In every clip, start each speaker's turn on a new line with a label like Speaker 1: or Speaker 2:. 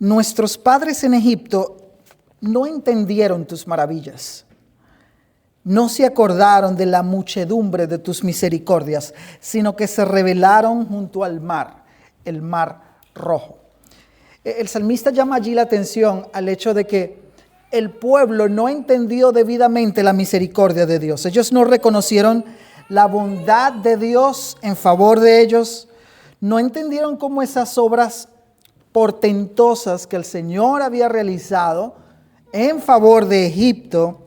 Speaker 1: nuestros padres en Egipto no entendieron tus maravillas. No se acordaron de la muchedumbre de tus misericordias, sino que se rebelaron junto al mar, el mar rojo. El salmista llama allí la atención al hecho de que el pueblo no entendió debidamente la misericordia de Dios. Ellos no reconocieron la bondad de Dios en favor de ellos. No entendieron cómo esas obras portentosas que el Señor había realizado en favor de Egipto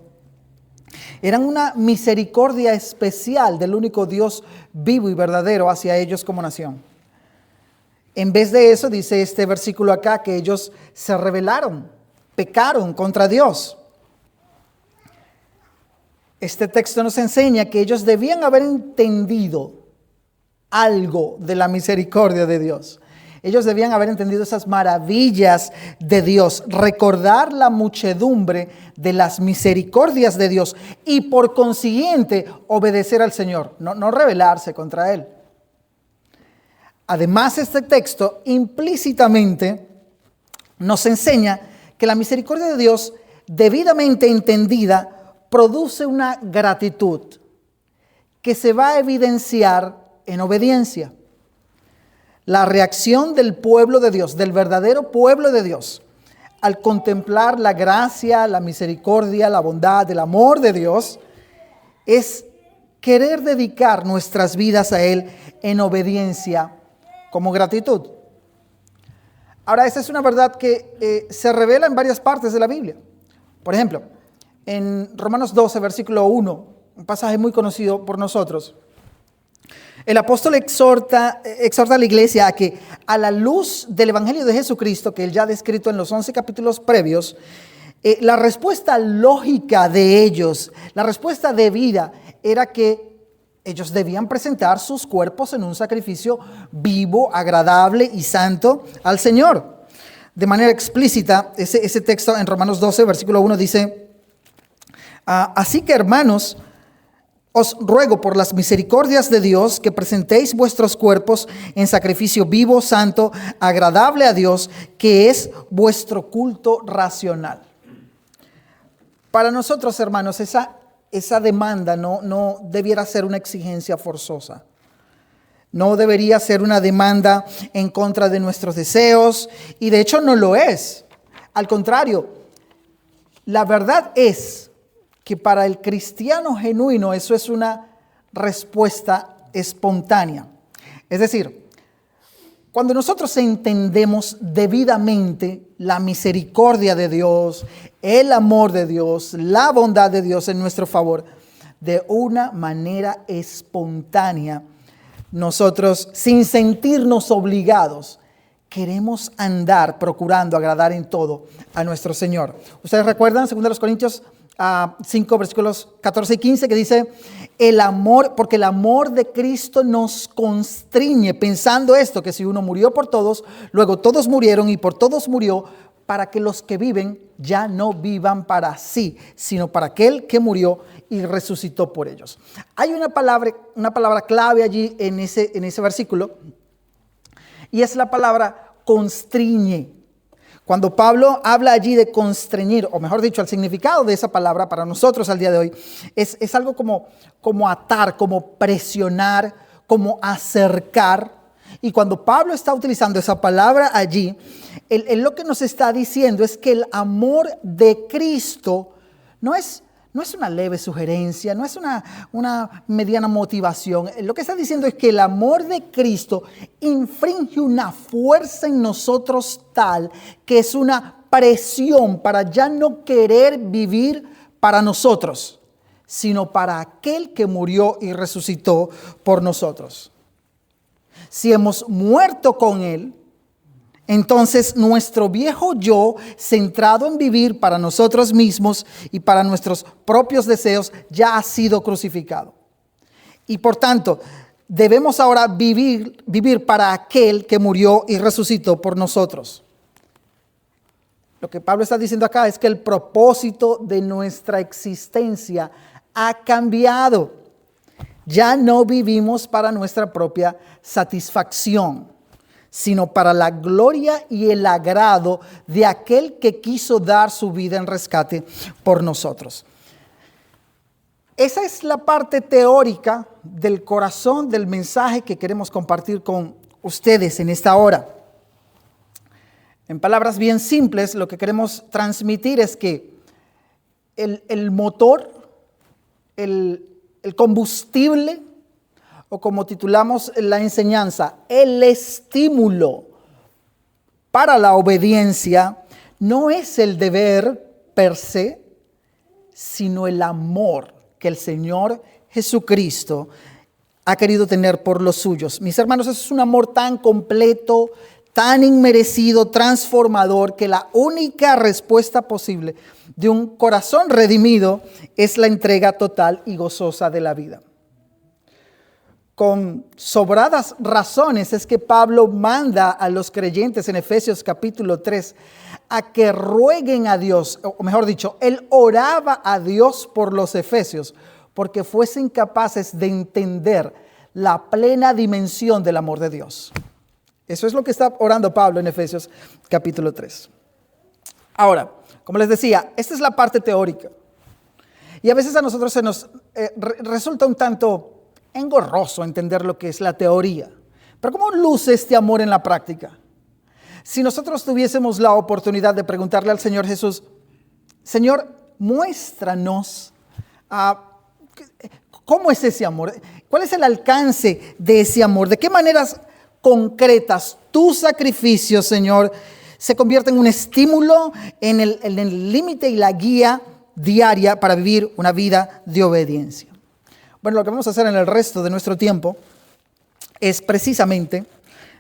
Speaker 1: eran una misericordia especial del único Dios vivo y verdadero hacia ellos como nación. En vez de eso, dice este versículo acá, que ellos se rebelaron, pecaron contra Dios. Este texto nos enseña que ellos debían haber entendido algo de la misericordia de Dios. Ellos debían haber entendido esas maravillas de Dios, recordar la muchedumbre de las misericordias de Dios y por consiguiente obedecer al Señor, no rebelarse contra Él. Además, este texto implícitamente nos enseña que la misericordia de Dios, debidamente entendida, produce una gratitud que se va a evidenciar en obediencia. La reacción del pueblo de Dios, del verdadero pueblo de Dios, al contemplar la gracia, la misericordia, la bondad, el amor de Dios, es querer dedicar nuestras vidas a Él en obediencia como gratitud. Ahora, esa es una verdad que se revela en varias partes de la Biblia. Por ejemplo, en Romanos 12, versículo 1, un pasaje muy conocido por nosotros, el apóstol exhorta a la iglesia a que, a la luz del Evangelio de Jesucristo, que él ya ha descrito en los 11 capítulos previos, la respuesta lógica de ellos, la respuesta debida, era que ellos debían presentar sus cuerpos en un sacrificio vivo, agradable y santo al Señor. De manera explícita, ese texto en Romanos 12, versículo 1 dice: así que, hermanos, os ruego por las misericordias de Dios que presentéis vuestros cuerpos en sacrificio vivo, santo, agradable a Dios, que es vuestro culto racional. Para nosotros, hermanos, esa demanda no debiera ser una exigencia forzosa. No debería ser una demanda en contra de nuestros deseos, y de hecho no lo es. Al contrario, la verdad es que para el cristiano genuino eso es una respuesta espontánea. Es decir, cuando nosotros entendemos debidamente la misericordia de Dios, el amor de Dios, la bondad de Dios en nuestro favor, de una manera espontánea, nosotros, sin sentirnos obligados, queremos andar procurando agradar en todo a nuestro Señor. ¿Ustedes recuerdan 2 Corintios 5 versículos 14 y 15 que dice: el amor, porque el amor de Cristo nos constriñe, pensando esto, que si uno murió por todos, luego todos murieron y por todos murió, para que los que viven ya no vivan para sí, sino para aquel que murió y resucitó por ellos. Hay una palabra clave allí en ese versículo, y es la palabra constriñe. Cuando Pablo habla allí de constreñir, o mejor dicho, el significado de esa palabra para nosotros al día de hoy, es algo como atar, como presionar, como acercar. Y cuando Pablo está utilizando esa palabra allí, él lo que nos está diciendo es que el amor de Cristo no es una leve sugerencia, no es una mediana motivación. Lo que está diciendo es que el amor de Cristo infringe una fuerza en nosotros tal que es una presión para ya no querer vivir para nosotros, sino para aquel que murió y resucitó por nosotros. Si hemos muerto con Él, entonces nuestro viejo yo, centrado en vivir para nosotros mismos y para nuestros propios deseos, ya ha sido crucificado. Y por tanto, debemos ahora vivir para aquel que murió y resucitó por nosotros. Lo que Pablo está diciendo acá es que el propósito de nuestra existencia ha cambiado. Ya no vivimos para nuestra propia satisfacción, sino para la gloria y el agrado de aquel que quiso dar su vida en rescate por nosotros. Esa es la parte teórica del corazón del mensaje que queremos compartir con ustedes en esta hora. En palabras bien simples, lo que queremos transmitir es que el motor, el combustible, o como titulamos la enseñanza, el estímulo para la obediencia, no es el deber per se, sino el amor que el Señor Jesucristo ha querido tener por los suyos. Mis hermanos, eso es un amor tan completo, tan inmerecido, transformador, que la única respuesta posible de un corazón redimido es la entrega total y gozosa de la vida. Con sobradas razones es que Pablo manda a los creyentes en Efesios capítulo 3 a que rueguen a Dios, o mejor dicho, él oraba a Dios por los efesios, porque fuesen capaces de entender la plena dimensión del amor de Dios. Eso es lo que está orando Pablo en Efesios capítulo 3. Ahora, como les decía, esta es la parte teórica. Y a veces a nosotros se nos resulta un tanto engorroso entender lo que es la teoría. Pero ¿cómo luce este amor en la práctica? Si nosotros tuviésemos la oportunidad de preguntarle al Señor Jesús, Señor, muéstranos cómo es ese amor, cuál es el alcance de ese amor, de qué maneras concretas tu sacrificio, Señor, se convierte en un estímulo, en el límite y la guía diaria para vivir una vida de obediencia. Bueno, lo que vamos a hacer en el resto de nuestro tiempo es precisamente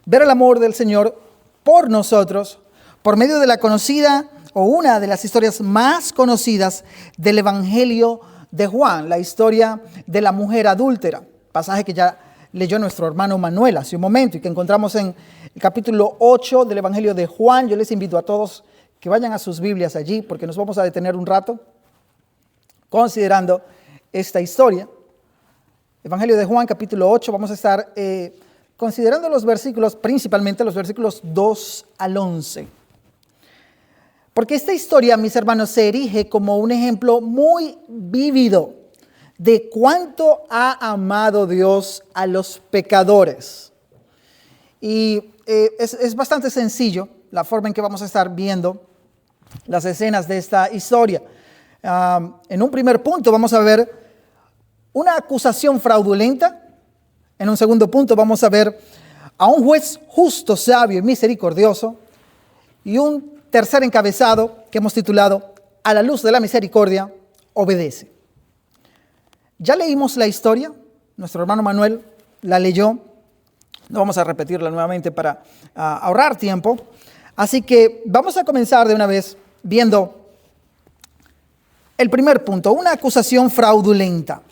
Speaker 1: ver el amor del Señor por nosotros, por medio de la conocida o una de las historias más conocidas del Evangelio de Juan, la historia de la mujer adúltera, pasaje que ya leyó nuestro hermano Manuel hace un momento y que encontramos en el capítulo 8 del Evangelio de Juan. Yo les invito a todos que vayan a sus Biblias allí porque nos vamos a detener un rato considerando esta historia. Evangelio de Juan, capítulo 8, vamos a estar considerando los versículos, principalmente los versículos 2 al 11. Porque esta historia, mis hermanos, se erige como un ejemplo muy vívido de cuánto ha amado Dios a los pecadores. Y es bastante sencillo la forma en que vamos a estar viendo las escenas de esta historia. En un primer punto vamos a ver una acusación fraudulenta. En un segundo punto vamos a ver a un juez justo, sabio y misericordioso. Y un tercer encabezado que hemos titulado A la luz de la misericordia, obedece. Ya leímos la historia, nuestro hermano Manuel la leyó. No vamos a repetirla nuevamente para ahorrar tiempo. Así que vamos a comenzar de una vez viendo el primer punto, una acusación fraudulenta.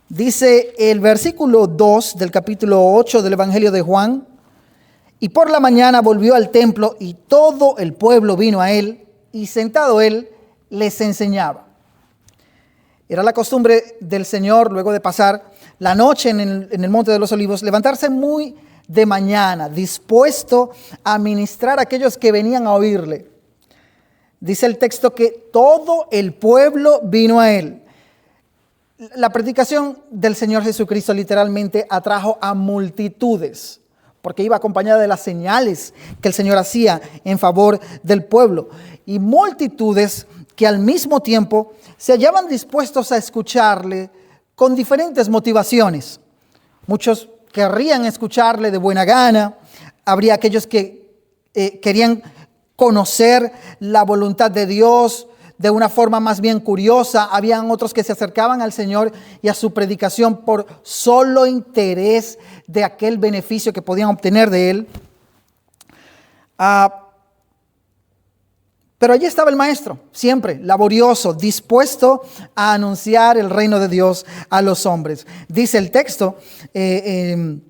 Speaker 1: Dice el versículo 2 del capítulo 8 del Evangelio de Juan: y por la mañana volvió al templo y todo el pueblo vino a él, y sentado él les enseñaba. Era la costumbre del Señor, luego de pasar la noche en el Monte de los Olivos, levantarse muy de mañana, dispuesto a ministrar a aquellos que venían a oírle. Dice el texto que todo el pueblo vino a él. La predicación del Señor Jesucristo literalmente atrajo a multitudes, porque iba acompañada de las señales que el Señor hacía en favor del pueblo. Y multitudes que al mismo tiempo se hallaban dispuestos a escucharle con diferentes motivaciones. Muchos querrían escucharle de buena gana. Habría aquellos que querían conocer la voluntad de Dios de una forma más bien curiosa. Habían otros que se acercaban al Señor y a su predicación por solo interés de aquel beneficio que podían obtener de él. Pero allí estaba el maestro, siempre laborioso, dispuesto a anunciar el reino de Dios a los hombres. Dice el texto, allá en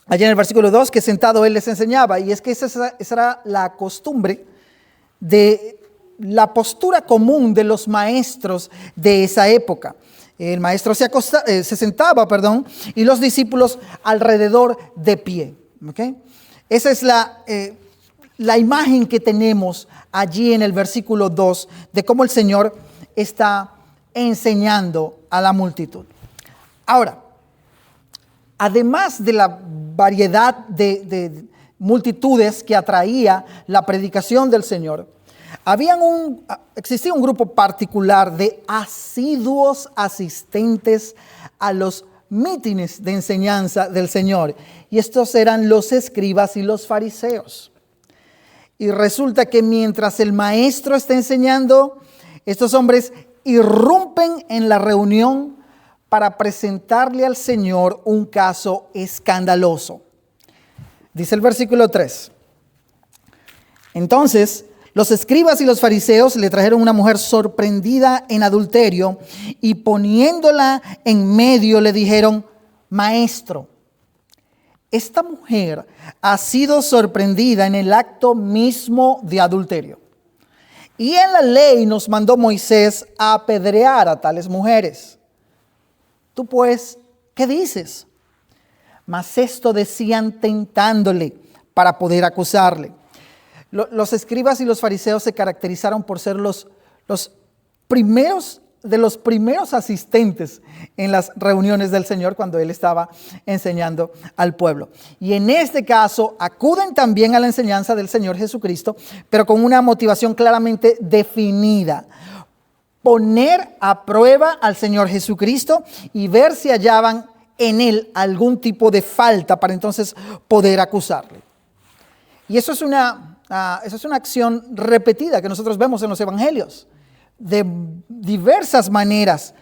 Speaker 1: el versículo 2, que sentado él les enseñaba. Y es que esa era la costumbre de la postura común de los maestros de esa época. El maestro se sentaba, y los discípulos alrededor de pie. ¿Okay? Esa es la imagen que tenemos allí en el versículo 2 de cómo el Señor está enseñando a la multitud. Ahora, además de la variedad de multitudes que atraía la predicación del Señor, existía un grupo particular de asiduos asistentes a los mítines de enseñanza del Señor. Y estos eran los escribas y los fariseos. Y resulta que mientras el maestro está enseñando, estos hombres irrumpen en la reunión para presentarle al Señor un caso escandaloso. Dice el versículo 3. Entonces, los escribas y los fariseos le trajeron una mujer sorprendida en adulterio y poniéndola en medio le dijeron: Maestro, esta mujer ha sido sorprendida en el acto mismo de adulterio. Y en la ley nos mandó Moisés a apedrear a tales mujeres. Tú pues, ¿qué dices? Mas esto decían tentándole para poder acusarle. Los escribas y los fariseos se caracterizaron por ser los primeros asistentes en las reuniones del Señor cuando Él estaba enseñando al pueblo. Y en este caso acuden también a la enseñanza del Señor Jesucristo, pero con una motivación claramente definida: poner a prueba al Señor Jesucristo y ver si hallaban en Él algún tipo de falta para entonces poder acusarle. Y eso es una acción repetida que nosotros vemos en los evangelios de diversas maneras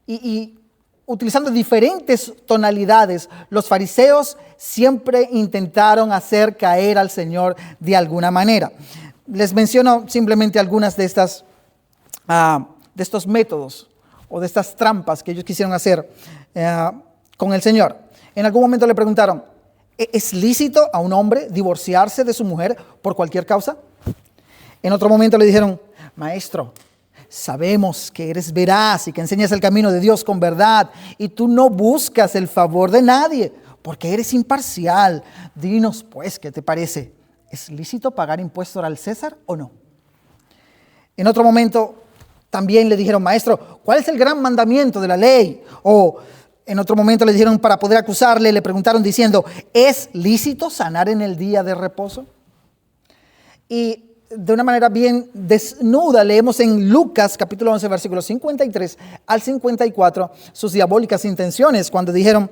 Speaker 1: y utilizando diferentes tonalidades. Los fariseos siempre intentaron hacer caer al Señor de alguna manera. Les menciono simplemente algunas de estos métodos o de estas trampas que ellos quisieron hacer con el Señor. En algún momento le preguntaron: ¿es lícito a un hombre divorciarse de su mujer por cualquier causa? En otro momento le dijeron: Maestro, sabemos que eres veraz y que enseñas el camino de Dios con verdad y tú no buscas el favor de nadie porque eres imparcial. Dinos pues, ¿qué te parece? ¿Es lícito pagar impuestos al César o no? En otro momento también le dijeron: Maestro, ¿cuál es el gran mandamiento de la ley? O en otro momento le dijeron, para poder acusarle, le preguntaron diciendo: ¿es lícito sanar en el día de reposo? Y de una manera bien desnuda leemos en Lucas capítulo 11 versículos 53 al 54 sus diabólicas intenciones cuando dijeron,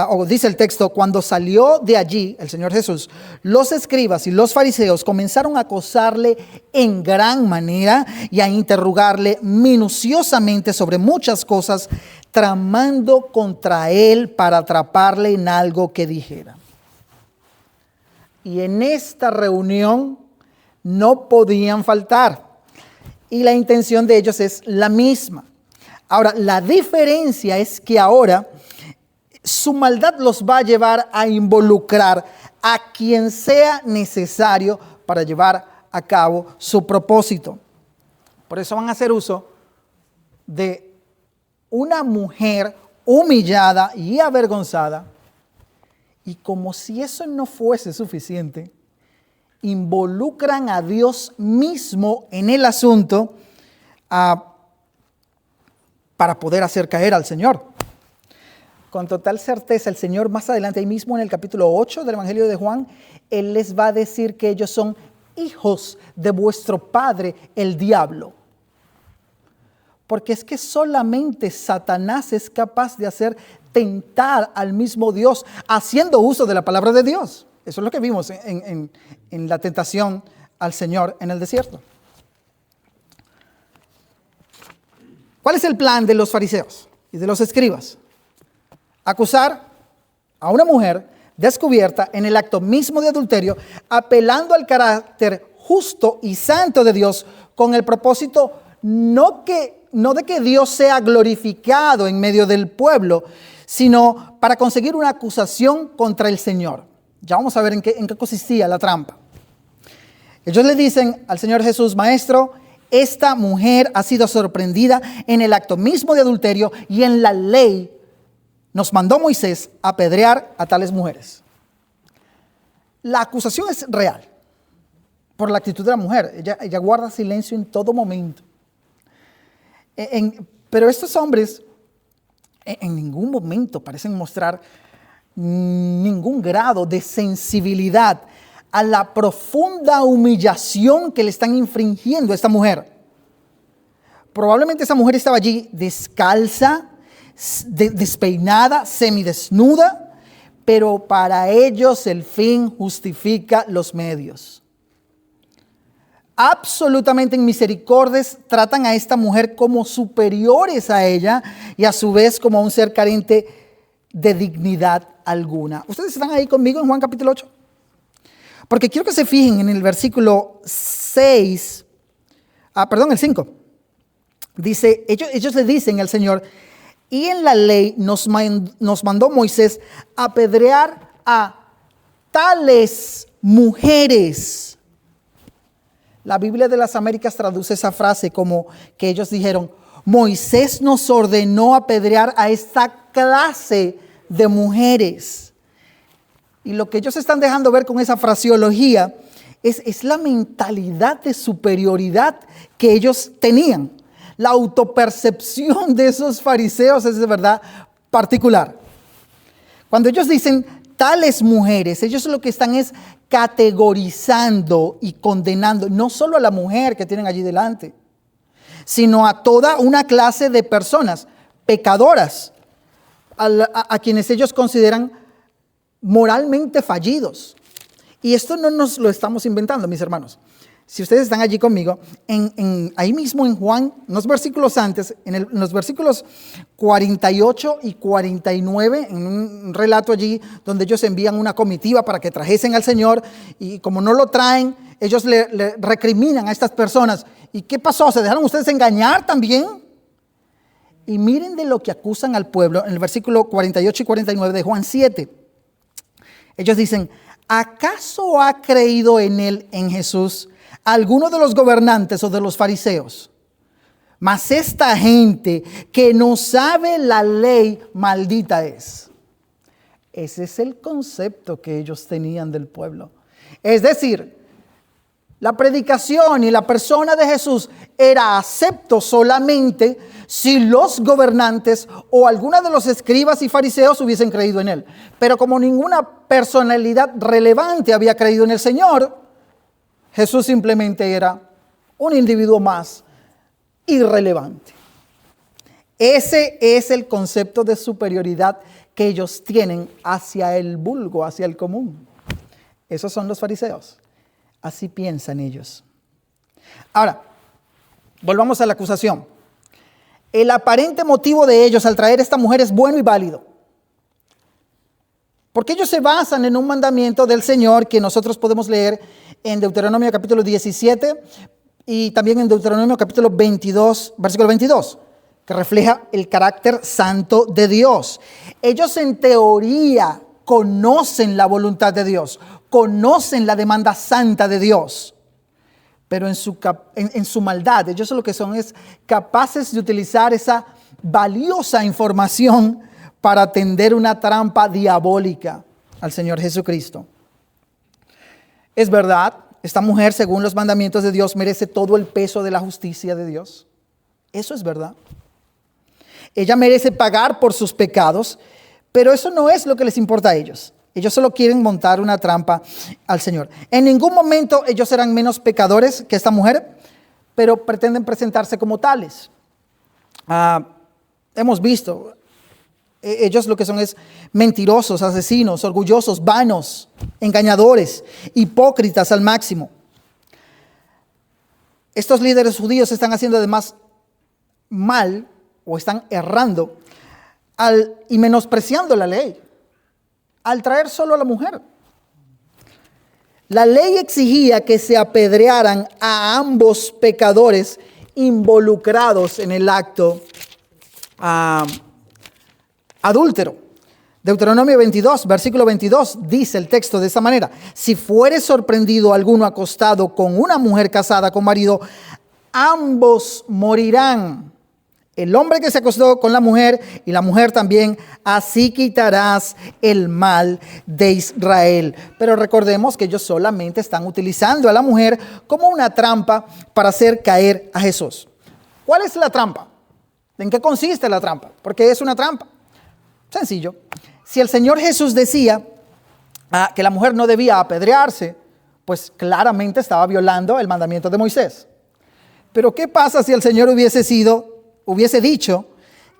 Speaker 1: o dice el texto: cuando salió de allí el Señor Jesús, los escribas y los fariseos comenzaron a acosarle en gran manera y a interrogarle minuciosamente sobre muchas cosas, tramando contra él para atraparle en algo que dijera. Y en esta reunión no podían faltar. Y la intención de ellos es la misma. Ahora, la diferencia es que ahora su maldad los va a llevar a involucrar a quien sea necesario para llevar a cabo su propósito. Por eso van a hacer uso de una mujer humillada y avergonzada, y como si eso no fuese suficiente, involucran a Dios mismo en el asunto para poder hacer caer al Señor. Con total certeza, el Señor más adelante, ahí mismo en el capítulo 8 del Evangelio de Juan, Él les va a decir que ellos son hijos de vuestro padre, el diablo. Porque es que solamente Satanás es capaz de hacer tentar al mismo Dios haciendo uso de la palabra de Dios. Eso es lo que vimos en la tentación al Señor en el desierto. ¿Cuál es el plan de los fariseos y de los escribas? Acusar a una mujer descubierta en el acto mismo de adulterio, apelando al carácter justo y santo de Dios, con el propósito no de que Dios sea glorificado en medio del pueblo, sino para conseguir una acusación contra el Señor. Ya vamos a ver en qué consistía la trampa. Ellos le dicen al Señor Jesús: Maestro, esta mujer ha sido sorprendida en el acto mismo de adulterio y en la ley nos mandó Moisés a apedrear a tales mujeres. La acusación es real por la actitud de la mujer. Ella guarda silencio en todo momento. Pero estos hombres en ningún momento parecen mostrar ningún grado de sensibilidad a la profunda humillación que le están infringiendo a esta mujer. Probablemente esa mujer estaba allí descalza, despeinada, semidesnuda, pero para ellos el fin justifica los medios. Absolutamente en misericordias tratan a esta mujer como superiores a ella y a su vez como a un ser carente de dignidad alguna. ¿Ustedes están ahí conmigo en Juan capítulo 8? Porque quiero que se fijen en el versículo 6, el 5. Dice, ellos le dicen al Señor, y en la ley nos mandó Moisés apedrear a tales mujeres. La Biblia de las Américas traduce esa frase como que ellos dijeron, Moisés nos ordenó apedrear a esta clase de mujeres. Y lo que ellos están dejando ver con esa fraseología es la mentalidad de superioridad que ellos tenían. La autopercepción de esos fariseos es de verdad particular. Cuando ellos dicen tales mujeres, ellos lo que están es categorizando y condenando no solo a la mujer que tienen allí delante, sino a toda una clase de personas pecadoras, a quienes ellos consideran moralmente fallidos. Y esto no nos lo estamos inventando, mis hermanos. Si ustedes están allí conmigo, ahí mismo en Juan, unos versículos antes, en los versículos 48 y 49, en un relato allí donde ellos envían una comitiva para que trajesen al Señor, y como no lo traen, ellos le recriminan a estas personas. ¿Y qué pasó? ¿Se dejaron ustedes engañar también? Y miren de lo que acusan al pueblo en el versículo 48 y 49 de Juan 7. Ellos dicen, ¿acaso ha creído en él, en Jesús, alguno de los gobernantes o de los fariseos? Mas esta gente que no sabe la ley, maldita es. Ese es el concepto que ellos tenían del pueblo. Es decir, la predicación y la persona de Jesús era acepto solamente si los gobernantes o alguna de los escribas y fariseos hubiesen creído en él. Pero como ninguna personalidad relevante había creído en el Señor, Jesús simplemente era un individuo más irrelevante. Ese es el concepto de superioridad que ellos tienen hacia el vulgo, hacia el común. Esos son los fariseos. Así piensan ellos. Ahora, volvamos a la acusación. El aparente motivo de ellos al traer a esta mujer es bueno y válido. Porque ellos se basan en un mandamiento del Señor que nosotros podemos leer en Deuteronomio capítulo 17 y también en Deuteronomio capítulo 22, versículo 22, que refleja el carácter santo de Dios. Ellos en teoría conocen la voluntad de Dios, conocen la demanda santa de Dios, pero en su maldad, ellos lo que son es capaces de utilizar esa valiosa información para tender una trampa diabólica al Señor Jesucristo. Es verdad, esta mujer, según los mandamientos de Dios, merece todo el peso de la justicia de Dios. Eso es verdad. Ella merece pagar por sus pecados, pero eso no es lo que les importa a ellos. Ellos solo quieren montar una trampa al Señor. En ningún momento ellos serán menos pecadores que esta mujer, pero pretenden presentarse como tales. Hemos visto, ellos lo que son es mentirosos, asesinos, orgullosos, vanos, engañadores, hipócritas al máximo. Estos líderes judíos están haciendo además mal o están errando y menospreciando la ley al traer solo a la mujer. La ley exigía que se apedrearan a ambos pecadores involucrados en el acto adúltero. Deuteronomio 22, versículo 22, dice el texto de esta manera: si fuere sorprendido alguno acostado con una mujer casada con marido, ambos morirán. el hombre que se acostó con la mujer y la mujer también, así quitarás el mal de Israel. Pero recordemos que ellos solamente están utilizando a la mujer como una trampa para hacer caer a Jesús. ¿Cuál es la trampa? ¿En qué consiste la trampa? ¿Por qué es una trampa? Sencillo. Si el Señor Jesús decía que la mujer no debía apedrearse, pues claramente estaba violando el mandamiento de Moisés. Pero ¿qué pasa si el Señor hubiese dicho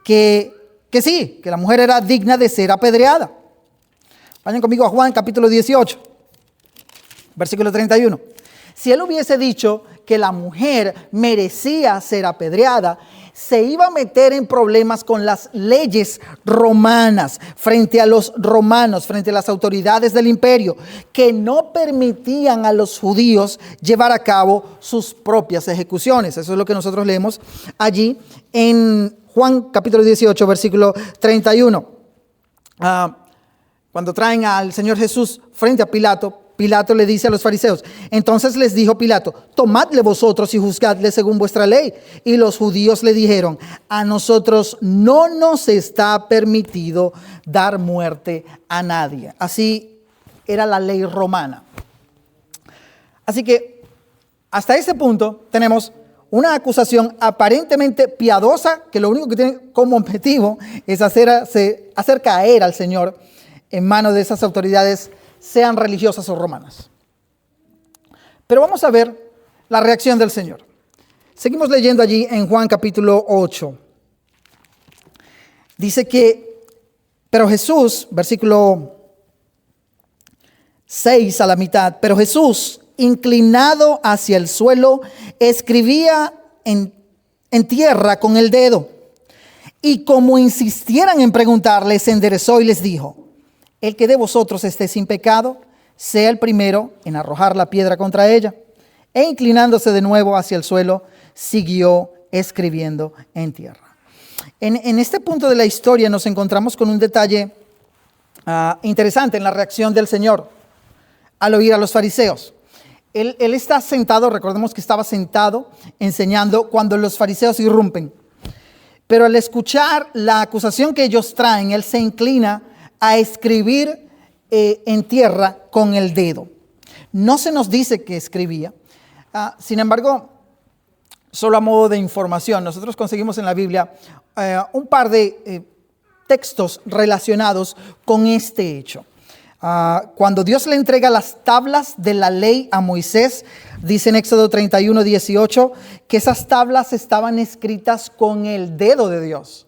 Speaker 1: que sí, que la mujer era digna de ser apedreada? Vayan conmigo a Juan capítulo 18, versículo 31. Si él hubiese dicho que la mujer merecía ser apedreada, se iba a meter en problemas con las leyes romanas, frente a los romanos, frente a las autoridades del imperio, que no permitían a los judíos llevar a cabo sus propias ejecuciones. Eso es lo que nosotros leemos allí en Juan capítulo 18, versículo 31. Cuando traen al Señor Jesús frente a Pilato, Pilato le dice a los fariseos: entonces les dijo Pilato, tomadle vosotros y juzgadle según vuestra ley. Y los judíos le dijeron: a nosotros no nos está permitido dar muerte a nadie. Así era la ley romana. Así que hasta ese punto tenemos una acusación aparentemente piadosa, que lo único que tiene como objetivo es hacer caer al Señor en manos de esas autoridades, sean religiosas o romanas. Pero vamos a ver la reacción del Señor. Seguimos leyendo allí en Juan capítulo 8. Dice que, pero Jesús, versículo 6 a la mitad, pero Jesús, inclinado hacia el suelo, escribía en tierra con el dedo. Y como insistieran en preguntarle, se enderezó y les dijo: el que de vosotros esté sin pecado, sea el primero en arrojar la piedra contra ella. E inclinándose de nuevo hacia el suelo, siguió escribiendo en tierra. En este punto de la historia nos encontramos con un detalle interesante en la reacción del Señor al oír a los fariseos. Él está sentado, recordemos que estaba sentado enseñando cuando los fariseos irrumpen. Pero al escuchar la acusación que ellos traen, él se inclina a escribir en tierra con el dedo. No se nos dice que escribía. Sin embargo, solo a modo de información, nosotros conseguimos en la Biblia un par de textos relacionados con este hecho. Cuando Dios le entrega las tablas de la ley a Moisés, dice en Éxodo 31, 18, que esas tablas estaban escritas con el dedo de Dios.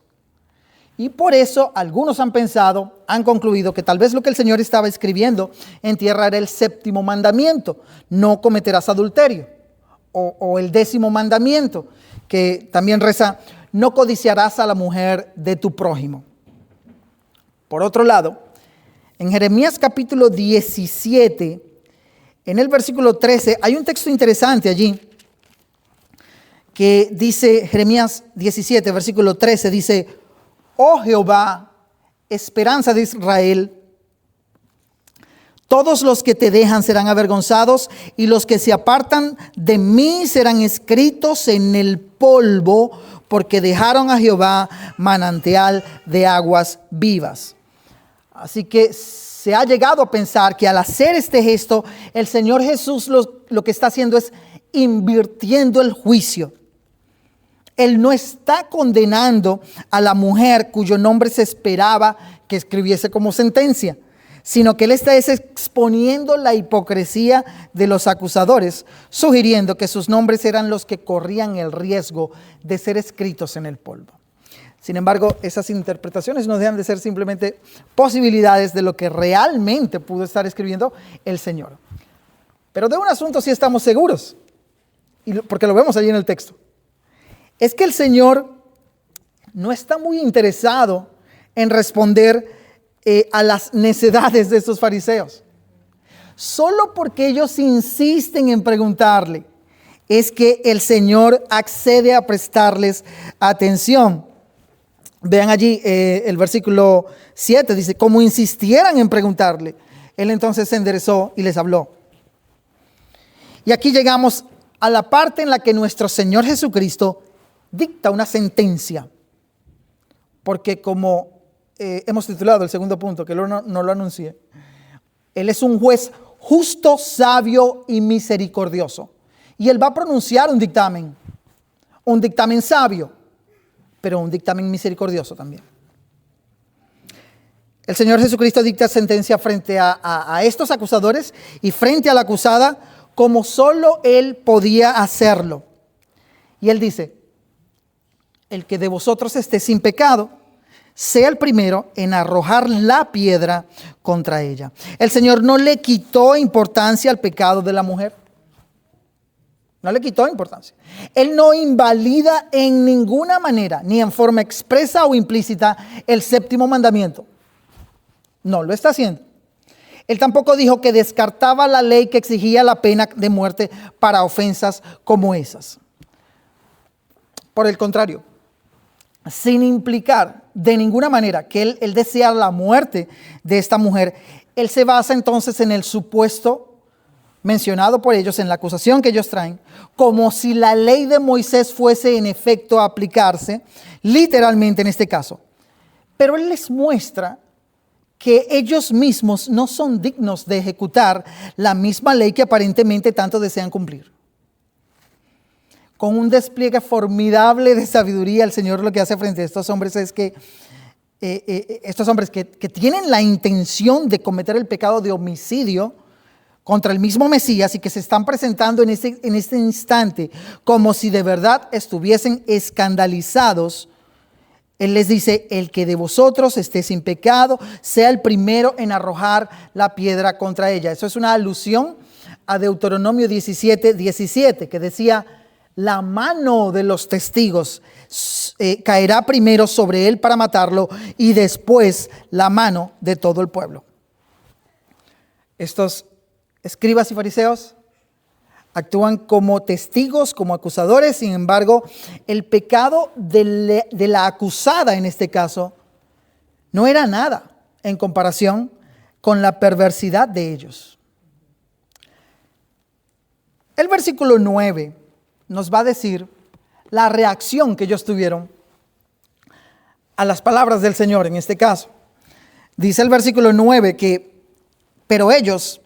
Speaker 1: Y por eso algunos han concluido que tal vez lo que el Señor estaba escribiendo en tierra era el 7º mandamiento: no cometerás adulterio. O el 10º mandamiento, que también reza: no codiciarás a la mujer de tu prójimo. Por otro lado, en Jeremías capítulo 17, en el versículo 13, hay un texto interesante allí que dice, Jeremías 17, versículo 13, dice: oh Jehová, esperanza de Israel, todos los que te dejan serán avergonzados, y los que se apartan de mí serán escritos en el polvo, porque dejaron a Jehová manantial de aguas vivas. Así que se ha llegado a pensar que al hacer este gesto, el Señor Jesús lo que está haciendo es invirtiendo el juicio. Él no está condenando a la mujer cuyo nombre se esperaba que escribiese como sentencia, sino que él está exponiendo la hipocresía de los acusadores, sugiriendo que sus nombres eran los que corrían el riesgo de ser escritos en el polvo. Sin embargo, esas interpretaciones no dejan de ser simplemente posibilidades de lo que realmente pudo estar escribiendo el Señor. Pero de un asunto sí estamos seguros, porque lo vemos allí en el texto. Es que el Señor no está muy interesado en responder a las necedades de estos fariseos. Solo porque ellos insisten en preguntarle, es que el Señor accede a prestarles atención. Vean allí el versículo 7, dice: como insistieran en preguntarle, él entonces se enderezó y les habló. Y aquí llegamos a la parte en la que nuestro Señor Jesucristo dicta una sentencia porque como hemos titulado el segundo punto, que no lo anuncié, Él es un juez justo, sabio y misericordioso. Y Él va a pronunciar un dictamen sabio, pero un dictamen misericordioso también. El Señor Jesucristo dicta sentencia frente a estos acusadores y frente a la acusada como solo Él podía hacerlo. Y Él dice: el que de vosotros esté sin pecado, sea el primero en arrojar la piedra contra ella. El Señor no le quitó importancia al pecado de la mujer. No le quitó importancia. Él no invalida en ninguna manera, ni en forma expresa o implícita, el séptimo mandamiento. No lo está haciendo. Él tampoco dijo que descartaba la ley que exigía la pena de muerte para ofensas como esas. Por el contrario, sin implicar de ninguna manera que él desea la muerte de esta mujer, él se basa entonces en el supuesto mencionado por ellos, en la acusación que ellos traen, como si la ley de Moisés fuese en efecto a aplicarse, literalmente en este caso. Pero él les muestra que ellos mismos no son dignos de ejecutar la misma ley que aparentemente tanto desean cumplir. Con un despliegue formidable de sabiduría, el Señor lo que hace frente a estos hombres es que estos hombres que tienen la intención de cometer el pecado de homicidio contra el mismo Mesías y que se están presentando en este instante como si de verdad estuviesen escandalizados, Él les dice: el que de vosotros esté sin pecado, sea el primero en arrojar la piedra contra ella. Eso es una alusión a Deuteronomio 17:17, que decía: la mano de los testigos caerá primero sobre él para matarlo, y después la mano de todo el pueblo. Estos escribas y fariseos actúan como testigos, como acusadores. Sin embargo, el pecado de la acusada en este caso no era nada en comparación con la perversidad de ellos. El versículo 9 nos va a decir la reacción que ellos tuvieron a las palabras del Señor en este caso. Dice el versículo 9 que: pero ellos,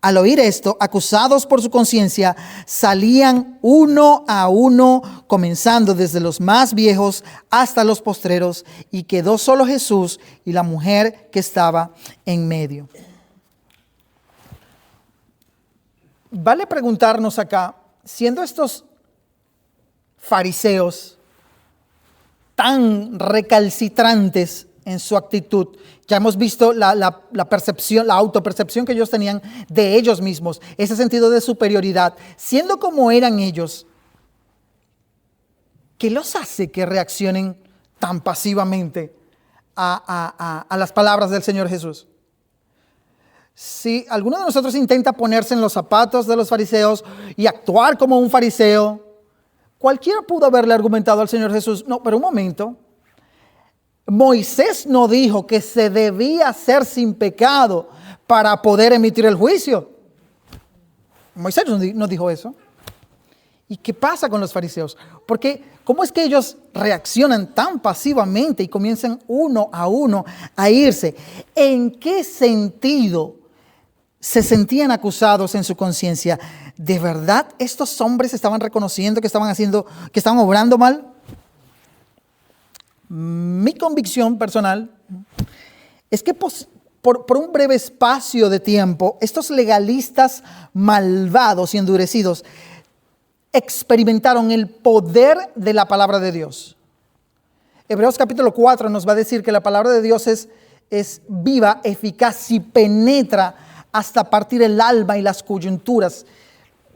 Speaker 1: al oír esto, acusados por su conciencia, salían uno a uno, comenzando desde los más viejos hasta los postreros, y quedó solo Jesús y la mujer que estaba en medio. Vale preguntarnos acá, siendo estos fariseos tan recalcitrantes en su actitud, ya hemos visto la percepción, la autopercepción que ellos tenían de ellos mismos, ese sentido de superioridad, siendo como eran ellos, ¿qué los hace que reaccionen tan pasivamente a las palabras del Señor Jesús? Si alguno de nosotros intenta ponerse en los zapatos de los fariseos y actuar como un fariseo, cualquiera pudo haberle argumentado al Señor Jesús: no, pero un momento, Moisés no dijo que se debía ser sin pecado para poder emitir el juicio. Moisés no dijo eso. ¿Y qué pasa con los fariseos? Porque ¿cómo es que ellos reaccionan tan pasivamente y comienzan uno a irse? ¿En qué sentido se sentían acusados en su conciencia? ¿De verdad estos hombres estaban reconociendo que estaban obrando mal? Mi convicción personal es que por un breve espacio de tiempo, estos legalistas malvados y endurecidos experimentaron el poder de la palabra de Dios. Hebreos capítulo 4 nos va a decir que la palabra de Dios es viva, eficaz y penetra hasta partir el alma y las coyunturas.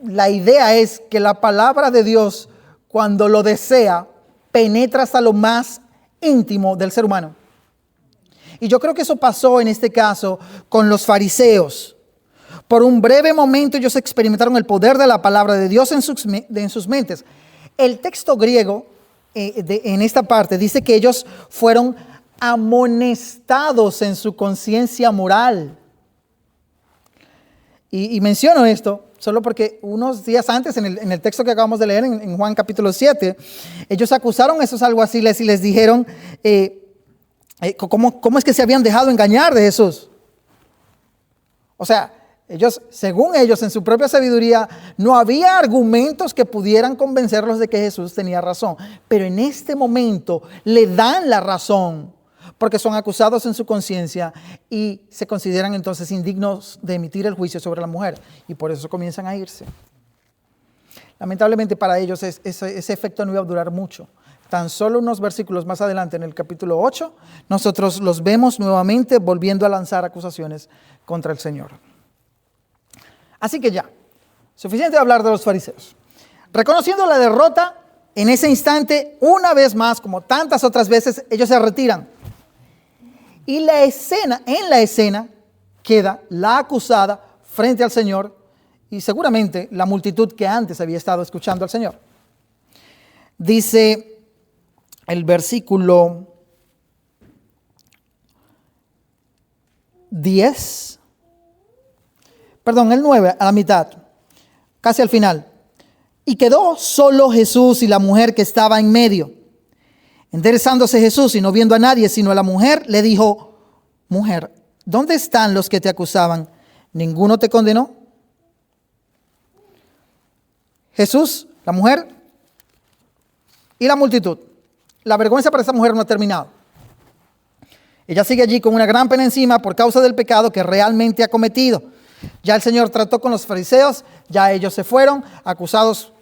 Speaker 1: La idea es que la palabra de Dios, cuando lo desea, penetra hasta lo más íntimo del ser humano. Y yo creo que eso pasó en este caso con los fariseos. Por un breve momento ellos experimentaron el poder de la palabra de Dios en sus mentes. El texto griego en esta parte dice que ellos fueron amonestados en su conciencia moral. Y menciono esto solo porque unos días antes, en el texto que acabamos de leer, en Juan capítulo 7, ellos acusaron a esos alguaciles y les dijeron, ¿Cómo es que se habían dejado engañar de Jesús? O sea, según ellos, en su propia sabiduría, no había argumentos que pudieran convencerlos de que Jesús tenía razón. Pero en este momento le dan la razón, porque son acusados en su conciencia y se consideran entonces indignos de emitir el juicio sobre la mujer. Y por eso comienzan a irse. Lamentablemente para ellos ese efecto no iba a durar mucho. Tan solo unos versículos más adelante, en el capítulo 8, nosotros los vemos nuevamente volviendo a lanzar acusaciones contra el Señor. Así que ya, suficiente hablar de los fariseos. Reconociendo la derrota, en ese instante, una vez más, como tantas otras veces, ellos se retiran. Y en la escena queda la acusada frente al Señor y seguramente la multitud que antes había estado escuchando al Señor. Dice el versículo 10, el 9, a la mitad, casi al final. Y quedó solo Jesús y la mujer que estaba en medio. Enderezándose Jesús y no viendo a nadie sino a la mujer, le dijo: Mujer, ¿dónde están los que te acusaban? ¿Ninguno te condenó? Jesús, la mujer y la multitud. La vergüenza para esa mujer no ha terminado. Ella sigue allí con una gran pena encima por causa del pecado que realmente ha cometido. Ya el Señor trató con los fariseos, ya ellos se fueron, acusados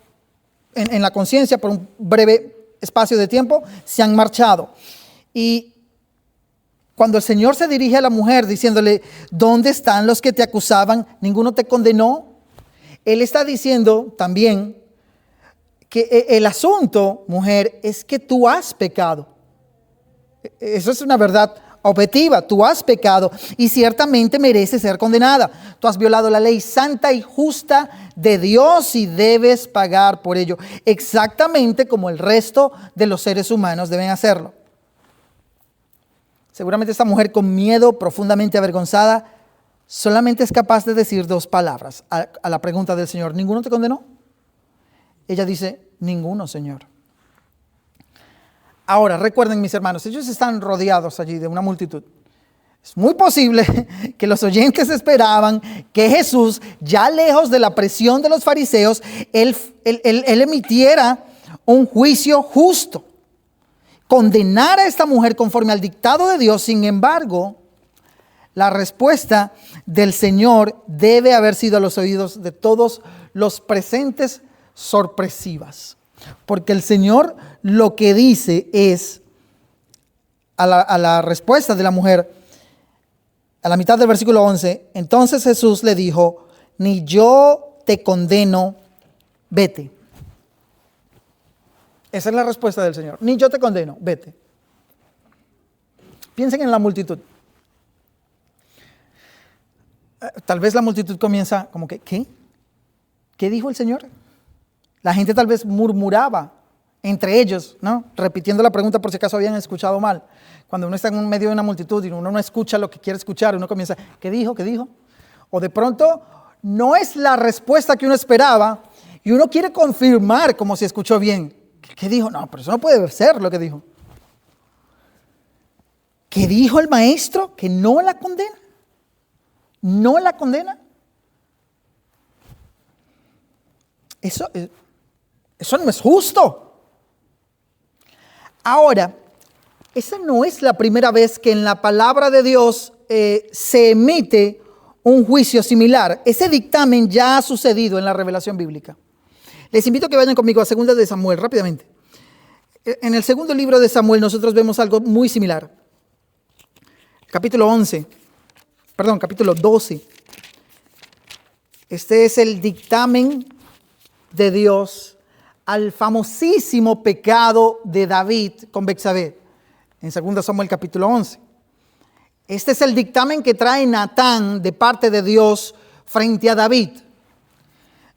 Speaker 1: en la conciencia por un breve espacio de tiempo, se han marchado. Y cuando el Señor se dirige a la mujer diciéndole: ¿dónde están los que te acusaban? ¿Ninguno te condenó? Él está diciendo también que el asunto, mujer, es que tú has pecado. Eso es una verdad objetiva. Tú has pecado y ciertamente mereces ser condenada. Tú has violado la ley santa y justa de Dios y debes pagar por ello, exactamente como el resto de los seres humanos deben hacerlo. Seguramente esta mujer, con miedo, profundamente avergonzada, solamente es capaz de decir dos palabras a la pregunta del Señor: ¿ninguno te condenó? Ella dice: ninguno, Señor. Ahora, recuerden, mis hermanos, ellos están rodeados allí de una multitud. Es muy posible que los oyentes esperaban que Jesús, ya lejos de la presión de los fariseos, él emitiera un juicio justo, condenar a esta mujer conforme al dictado de Dios. Sin embargo, la respuesta del Señor debe haber sido a los oídos de todos los presentes sorpresivas. Porque el Señor lo que dice es, a la respuesta de la mujer, a la mitad del versículo 11, entonces Jesús le dijo: ni yo te condeno, vete. Esa es la respuesta del Señor: ni yo te condeno, vete. Piensen en la multitud. Tal vez la multitud comienza como que, ¿qué? ¿Qué dijo el Señor? La gente tal vez murmuraba entre ellos, ¿no? Repitiendo la pregunta por si acaso habían escuchado mal. Cuando uno está en medio de una multitud y uno no escucha lo que quiere escuchar, uno comienza: ¿qué dijo? ¿Qué dijo? O de pronto no es la respuesta que uno esperaba y uno quiere confirmar como si escuchó bien. ¿Qué dijo? No, pero eso no puede ser lo que dijo. ¿Qué dijo el maestro? ¿Que no la condena? ¿No la condena? Eso no es justo. Ahora, esa no es la primera vez que en la palabra de Dios se emite un juicio similar. Ese dictamen ya ha sucedido en la revelación bíblica. Les invito a que vayan conmigo a 2 de Samuel rápidamente. En el segundo libro de Samuel nosotros vemos algo muy similar. Capítulo 12. Este es el dictamen de Dios al famosísimo pecado de David con Betsabé, en 2 Samuel capítulo 11. Este es el dictamen que trae Natán de parte de Dios frente a David.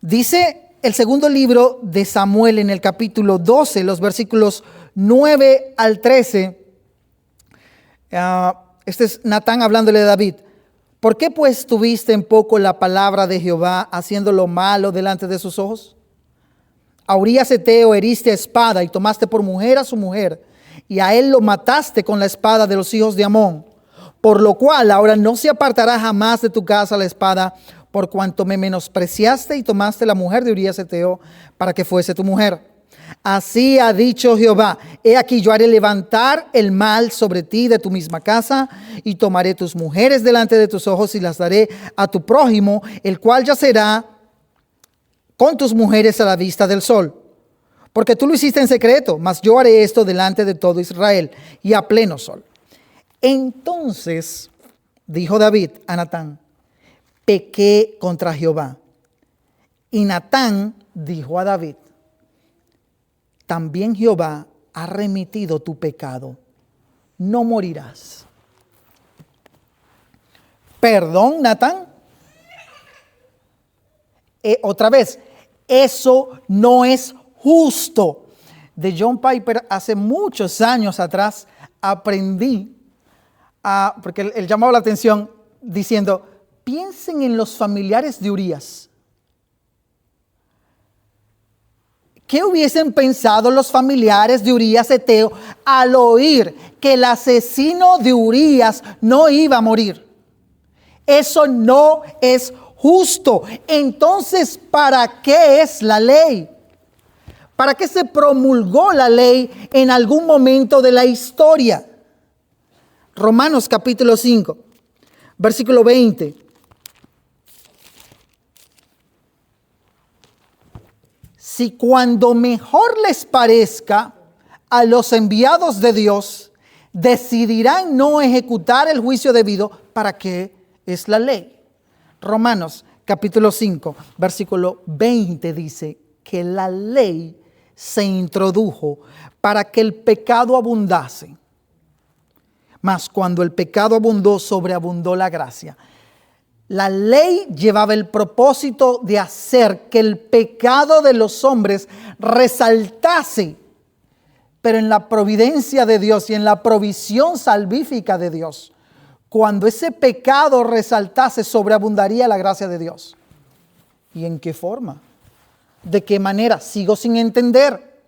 Speaker 1: Dice el segundo libro de Samuel en el capítulo 12, los versículos 9 al 13. Este es Natán hablándole a David. ¿Por qué pues tuviste en poco la palabra de Jehová, haciendo lo malo delante de sus ojos? A Urías Eteo heriste a espada y tomaste por mujer a su mujer, y a él lo mataste con la espada de los hijos de Amón. Por lo cual ahora no se apartará jamás de tu casa la espada, por cuanto me menospreciaste y tomaste la mujer de Urías Eteo para que fuese tu mujer. Así ha dicho Jehová: he aquí yo haré levantar el mal sobre ti de tu misma casa, y tomaré tus mujeres delante de tus ojos y las daré a tu prójimo, el cual yacerá con tus mujeres a la vista del sol. Porque tú lo hiciste en secreto, mas yo haré esto delante de todo Israel y a pleno sol. Entonces dijo David a Natán: pequé contra Jehová. Y Natán dijo a David: también Jehová ha remitido tu pecado, no morirás. Perdón, Natán. Otra vez, eso no es justo. De John Piper, hace muchos años atrás, aprendí, porque él llamaba la atención diciendo: piensen en los familiares de Urías. ¿Qué hubiesen pensado los familiares de Urías Eteo al oír que el asesino de Urías no iba a morir? Eso no es justo. Entonces, ¿para qué es la ley? ¿Para qué se promulgó la ley en algún momento de la historia? Romanos capítulo 5, versículo 20. Si cuando mejor les parezca a los enviados de Dios decidirán no ejecutar el juicio debido, ¿para qué es la ley? Romanos capítulo 5, versículo 20 dice que la ley se introdujo para que el pecado abundase. Mas cuando el pecado abundó, sobreabundó la gracia. La ley llevaba el propósito de hacer que el pecado de los hombres resaltase, pero en la providencia de Dios y en la provisión salvífica de Dios, cuando ese pecado resaltase, sobreabundaría la gracia de Dios. ¿Y en qué forma? ¿De qué manera? Sigo sin entender.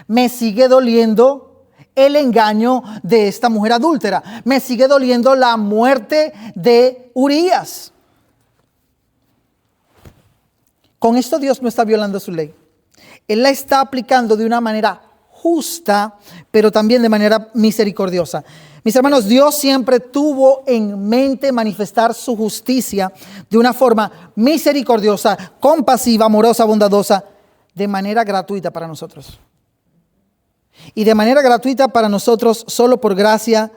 Speaker 1: Me sigue doliendo el engaño de esta mujer adúltera. Me sigue doliendo la muerte de Urías. Con esto Dios no está violando su ley. Él la está aplicando de una manera justa, pero también de manera misericordiosa. Mis hermanos, Dios siempre tuvo en mente manifestar su justicia de una forma misericordiosa, compasiva, amorosa, bondadosa, de manera gratuita para nosotros. Y de manera gratuita para nosotros, solo por gracia,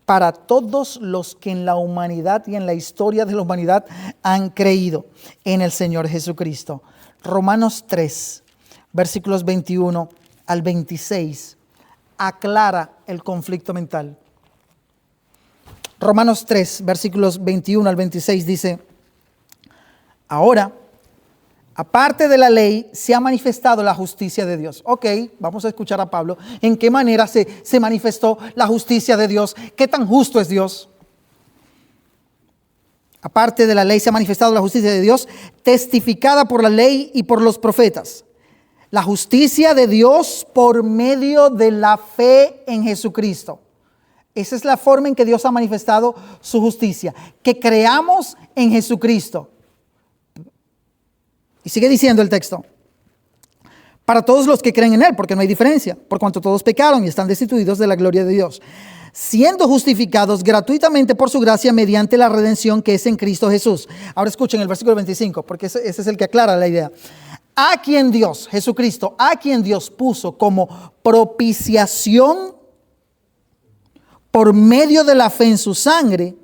Speaker 1: para todos los que en la humanidad y en la historia de la humanidad han creído en el Señor Jesucristo. Romanos 3, versículos 21 al 26, aclara el conflicto mental. Romanos 3, versículos 21 al 26 dice: ahora, aparte de la ley, se ha manifestado la justicia de Dios. Ok, vamos a escuchar a Pablo. ¿En qué manera se manifestó la justicia de Dios? ¿Qué tan justo es Dios? Aparte de la ley se ha manifestado la justicia de Dios, testificada por la ley y por los profetas. La justicia de Dios por medio de la fe en Jesucristo. Esa es la forma en que Dios ha manifestado su justicia. Que creamos en Jesucristo. Y sigue diciendo el texto: para todos los que creen en Él, porque no hay diferencia, por cuanto todos pecaron y están destituidos de la gloria de Dios, siendo justificados gratuitamente por su gracia mediante la redención que es en Cristo Jesús. Ahora escuchen el versículo 25, porque ese es el que aclara la idea. A quien Dios, Jesucristo, a quien Dios puso como propiciación por medio de la fe en su sangre,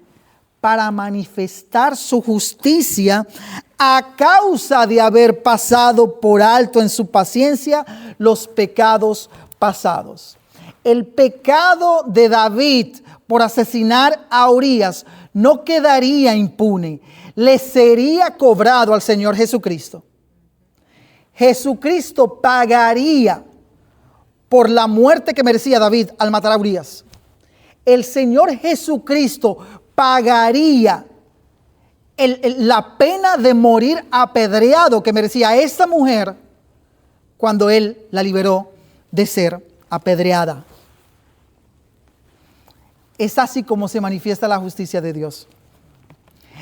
Speaker 1: para manifestar su justicia a causa de haber pasado por alto en su paciencia los pecados pasados. El pecado de David por asesinar a Urías no quedaría impune, le sería cobrado al Señor Jesucristo. Jesucristo pagaría por la muerte que merecía David al matar a Urías. El Señor Jesucristo pagaría la pena de morir apedreado que merecía esta mujer cuando Él la liberó de ser apedreada. Es así como se manifiesta la justicia de Dios.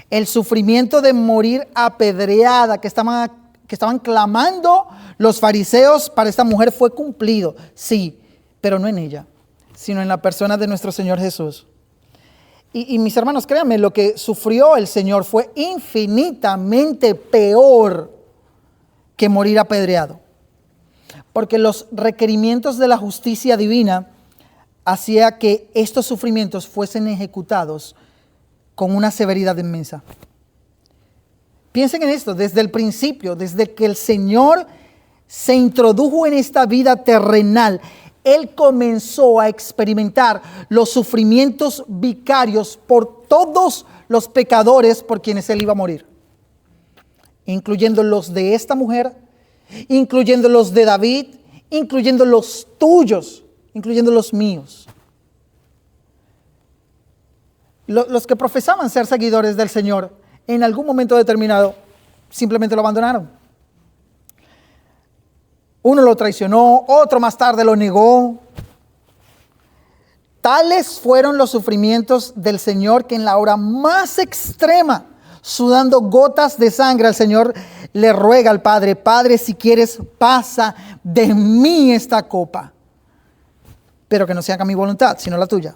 Speaker 1: El sufrimiento de morir apedreada que estaban clamando los fariseos para esta mujer fue cumplido, sí, pero no en ella, sino en la persona de nuestro Señor Jesús. Y mis hermanos, créanme, lo que sufrió el Señor fue infinitamente peor que morir apedreado. Porque los requerimientos de la justicia divina hacía que estos sufrimientos fuesen ejecutados con una severidad inmensa. Piensen en esto, desde el principio, desde que el Señor se introdujo en esta vida terrenal, Él comenzó a experimentar los sufrimientos vicarios por todos los pecadores por quienes Él iba a morir, incluyendo los de esta mujer, incluyendo los de David, incluyendo los tuyos, incluyendo los míos. Los que profesaban ser seguidores del Señor, en algún momento determinado, simplemente lo abandonaron. Uno lo traicionó, otro más tarde lo negó. Tales fueron los sufrimientos del Señor que en la hora más extrema, sudando gotas de sangre, al Señor le ruega al Padre: Padre, si quieres, pasa de mí esta copa, pero que no se haga mi voluntad, sino la tuya.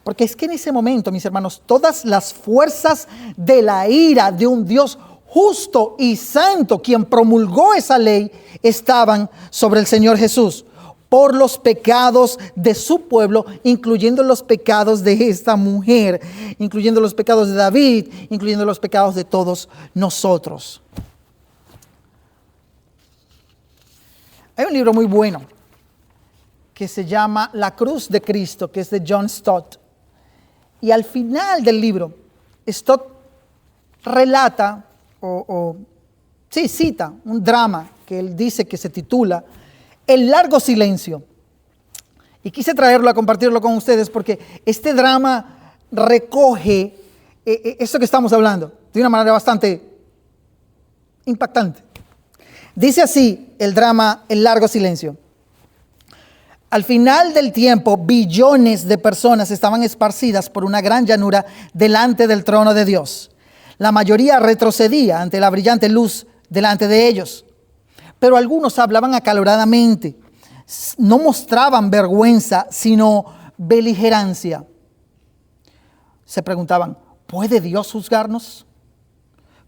Speaker 1: Porque es que en ese momento, mis hermanos, todas las fuerzas de la ira de un Dios justo y santo, quien promulgó esa ley, estaban sobre el Señor Jesús por los pecados de su pueblo, incluyendo los pecados de esta mujer, incluyendo los pecados de David, incluyendo los pecados de todos nosotros. Hay un libro muy bueno que se llama La Cruz de Cristo, que es de John Stott. Y al final del libro, Stott relata cita un drama que él dice que se titula El largo silencio. Y quise traerlo a compartirlo con ustedes porque este drama recoge esto que estamos hablando de una manera bastante impactante. Dice así el drama El largo silencio. Al final del tiempo, billones de personas estaban esparcidas por una gran llanura delante del trono de Dios. La mayoría retrocedía ante la brillante luz delante de ellos. Pero algunos hablaban acaloradamente. No mostraban vergüenza, sino beligerancia. Se preguntaban: ¿puede Dios juzgarnos?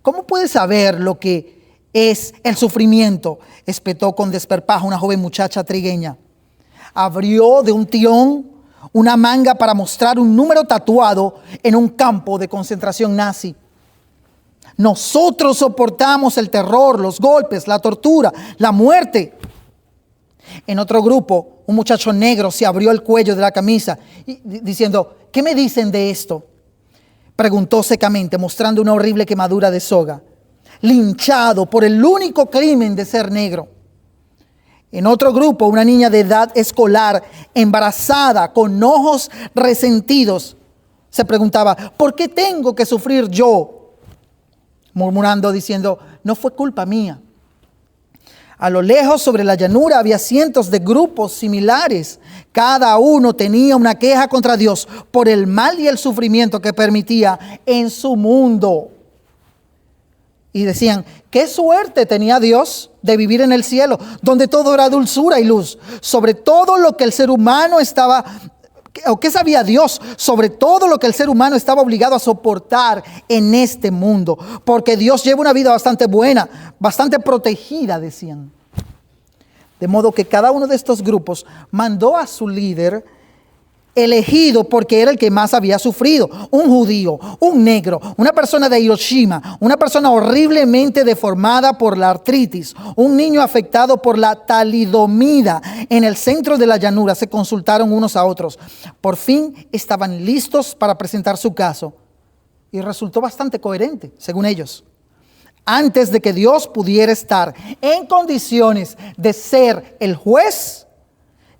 Speaker 1: ¿Cómo puede saber lo que es el sufrimiento?, espetó con desparpajo una joven muchacha trigueña. Abrió de un tirón una manga para mostrar un número tatuado en un campo de concentración nazi. Nosotros soportamos el terror, los golpes, la tortura, la muerte. En otro grupo, un muchacho negro se abrió el cuello de la camisa diciendo: ¿qué me dicen de esto?, preguntó secamente, mostrando una horrible quemadura de soga. Linchado por el único crimen de ser negro. En otro grupo, una niña de edad escolar, embarazada, con ojos resentidos, se preguntaba: ¿por qué tengo que sufrir yo?, murmurando, diciendo: no fue culpa mía. A lo lejos, sobre la llanura, había cientos de grupos similares. Cada uno tenía una queja contra Dios por el mal y el sufrimiento que permitía en su mundo. Y decían: qué suerte tenía Dios de vivir en el cielo, donde todo era dulzura y luz. Sobre todo lo que el ser humano estaba, o qué sabía Dios sobre todo lo que el ser humano estaba obligado a soportar en este mundo. Porque Dios lleva una vida bastante buena, bastante protegida, decían. De modo que cada uno de estos grupos mandó a su líder, elegido porque era el que más había sufrido: un judío, un negro, una persona de Hiroshima, una persona horriblemente deformada por la artritis, un niño afectado por la talidomida. En el centro de la llanura se consultaron unos a otros. Por fin estaban listos para presentar su caso y resultó bastante coherente, según ellos. Antes de que Dios pudiera estar en condiciones de ser el juez,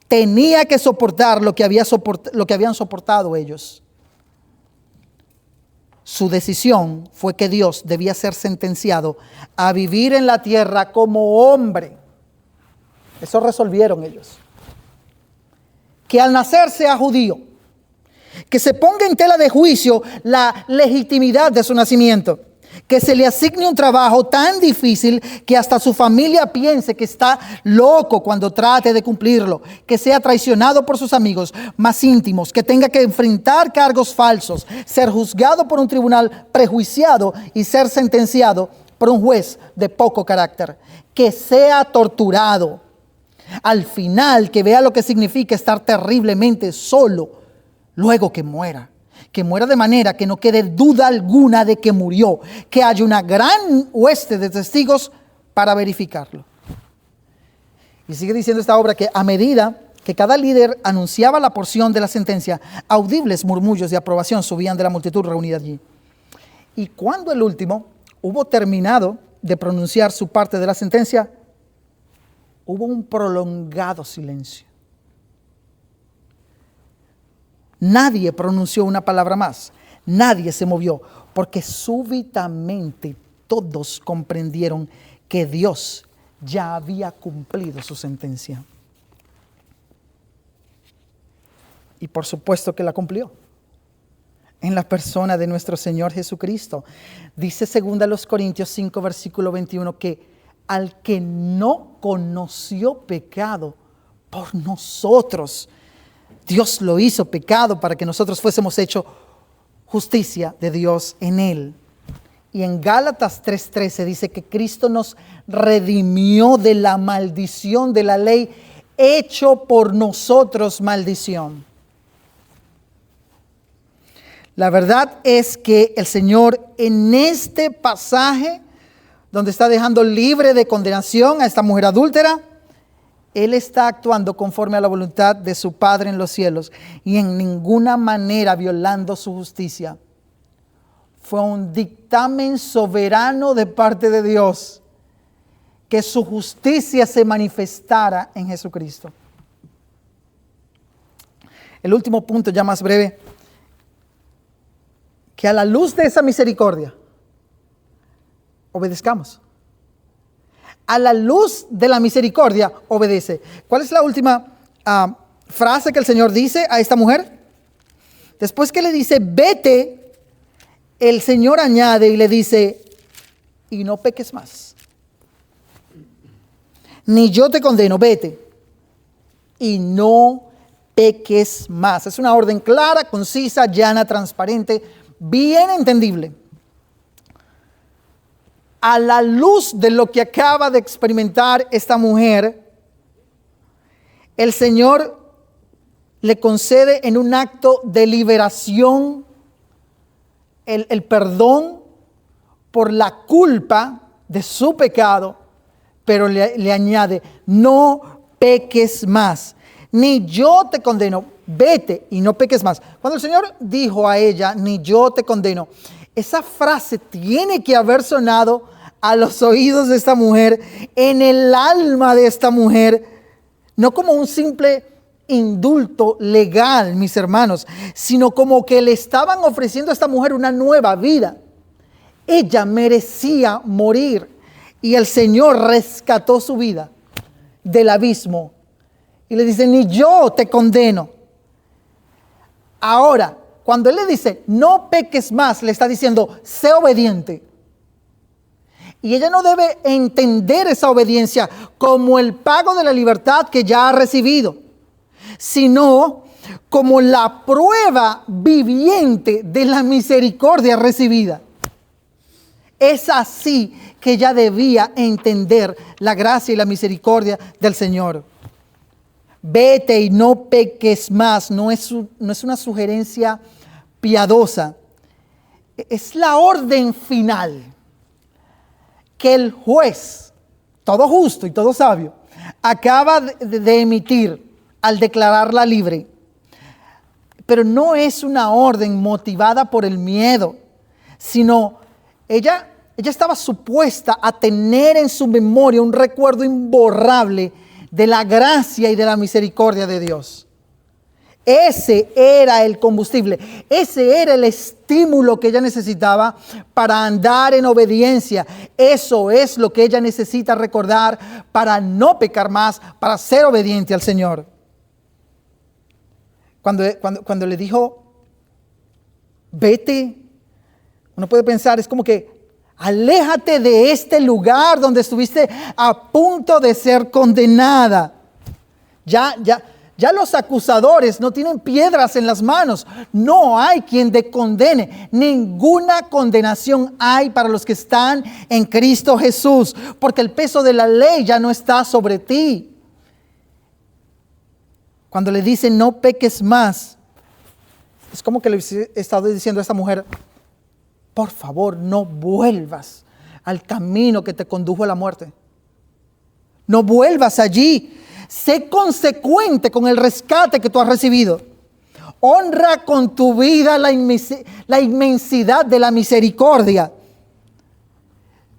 Speaker 1: tenía que soportar lo que habían soportado ellos. Su decisión fue que Dios debía ser sentenciado a vivir en la tierra como hombre. Eso resolvieron ellos. Que al nacer sea judío, Que se ponga en tela de juicio la legitimidad de su nacimiento. Que se le asigne un trabajo tan difícil que hasta su familia piense que está loco cuando trate de cumplirlo. Que sea traicionado por sus amigos más íntimos. Que tenga que enfrentar cargos falsos. Ser juzgado por un tribunal prejuiciado y ser sentenciado por un juez de poco carácter. Que sea torturado. Al final, que vea lo que significa estar terriblemente solo luego que muera. Que muera de manera que no quede duda alguna de que murió. Que haya una gran hueste de testigos para verificarlo. Y sigue diciendo esta obra que a medida que cada líder anunciaba la porción de la sentencia, audibles murmullos de aprobación subían de la multitud reunida allí. Y cuando el último hubo terminado de pronunciar su parte de la sentencia, hubo un prolongado silencio. Nadie pronunció una palabra más. Nadie se movió, porque súbitamente todos comprendieron que Dios ya había cumplido su sentencia. Y por supuesto que la cumplió. En la persona de nuestro Señor Jesucristo. Dice 2 Corintios 5, versículo 21, que al que no conoció pecado por nosotros, Dios lo hizo pecado para que nosotros fuésemos hechos justicia de Dios en él. Y en Gálatas 3:13 dice que Cristo nos redimió de la maldición de la ley, hecho por nosotros maldición. La verdad es que el Señor en este pasaje, donde está dejando libre de condenación a esta mujer adúltera, Él está actuando conforme a la voluntad de su Padre en los cielos y en ninguna manera violando su justicia. Fue un dictamen soberano de parte de Dios que su justicia se manifestara en Jesucristo. El último punto, ya más breve, que a la luz de esa misericordia obedezcamos. A la luz de la misericordia obedece. ¿Cuál es la última frase que el Señor dice a esta mujer? Después que le dice, vete, el Señor añade y le dice, y no peques más. Ni yo te condeno, vete, y no peques más. Es una orden clara, concisa, llana, transparente, bien entendible. A la luz de lo que acaba de experimentar esta mujer, el Señor le concede en un acto de liberación el perdón por la culpa de su pecado, pero le añade, no peques más, ni yo te condeno, vete y no peques más. Cuando el Señor dijo a ella, ni yo te condeno, esa frase tiene que haber sonado a los oídos de esta mujer, en el alma de esta mujer, no como un simple indulto legal, mis hermanos, sino como que le estaban ofreciendo a esta mujer una nueva vida. Ella merecía morir y el Señor rescató su vida del abismo y le dice, ni yo te condeno. Ahora, cuando Él le dice, no peques más, le está diciendo, sé obediente. Y ella no debe entender esa obediencia como el pago de la libertad que ya ha recibido, sino como la prueba viviente de la misericordia recibida. Es así que ella debía entender la gracia y la misericordia del Señor. Vete y no peques más, no es una sugerencia piadosa, es la orden final que el juez, todo justo y todo sabio, acaba de emitir al declararla libre. Pero no es una orden motivada por el miedo, sino ella estaba supuesta a tener en su memoria un recuerdo imborrable de la gracia y de la misericordia de Dios. Ese era el combustible, ese era el estímulo que ella necesitaba para andar en obediencia. Eso es lo que ella necesita recordar para no pecar más, para ser obediente al Señor. Cuando le dijo vete. Uno puede pensar, es como que aléjate de este lugar donde estuviste a punto de ser condenada. Ya los acusadores no tienen piedras en las manos. No hay quien te condene. Ninguna condenación hay para los que están en Cristo Jesús, porque el peso de la ley ya no está sobre ti. Cuando le dicen no peques más, es como que le he estado diciendo a esta mujer, por favor, no vuelvas al camino que te condujo a la muerte. No vuelvas allí. Sé consecuente con el rescate que tú has recibido. Honra con tu vida la inmensidad de la misericordia.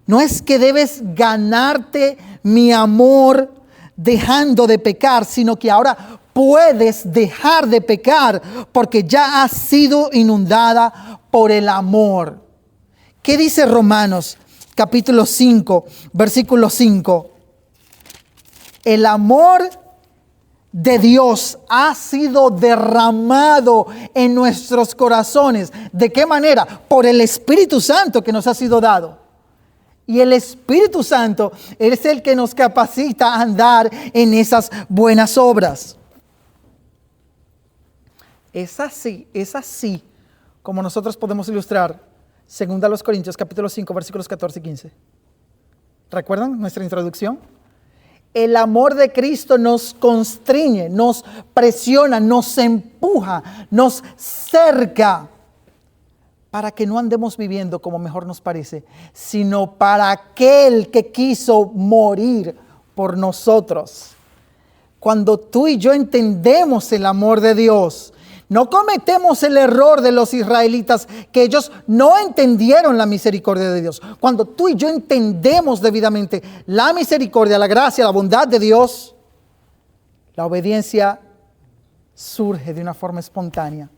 Speaker 1: No es que debes ganarte mi amor dejando de pecar, sino que ahora puedes dejar de pecar porque ya has sido inundada por el amor. ¿Qué dice Romanos capítulo 5, versículo 5? El amor de Dios ha sido derramado en nuestros corazones. ¿De qué manera? Por el Espíritu Santo que nos ha sido dado. Y el Espíritu Santo es el que nos capacita a andar en esas buenas obras. Es así como nosotros podemos ilustrar 2 Corintios capítulo 5 versículos 14 y 15. ¿Recuerdan nuestra introducción? El amor de Cristo nos constriñe, nos presiona, nos empuja, nos cerca para que no andemos viviendo como mejor nos parece, sino para aquel que quiso morir por nosotros. Cuando tú y yo entendemos el amor de Dios, no cometemos el error de los israelitas, que ellos no entendieron la misericordia de Dios. Cuando tú y yo entendemos debidamente la misericordia, la gracia, la bondad de Dios, la obediencia surge de una forma espontánea.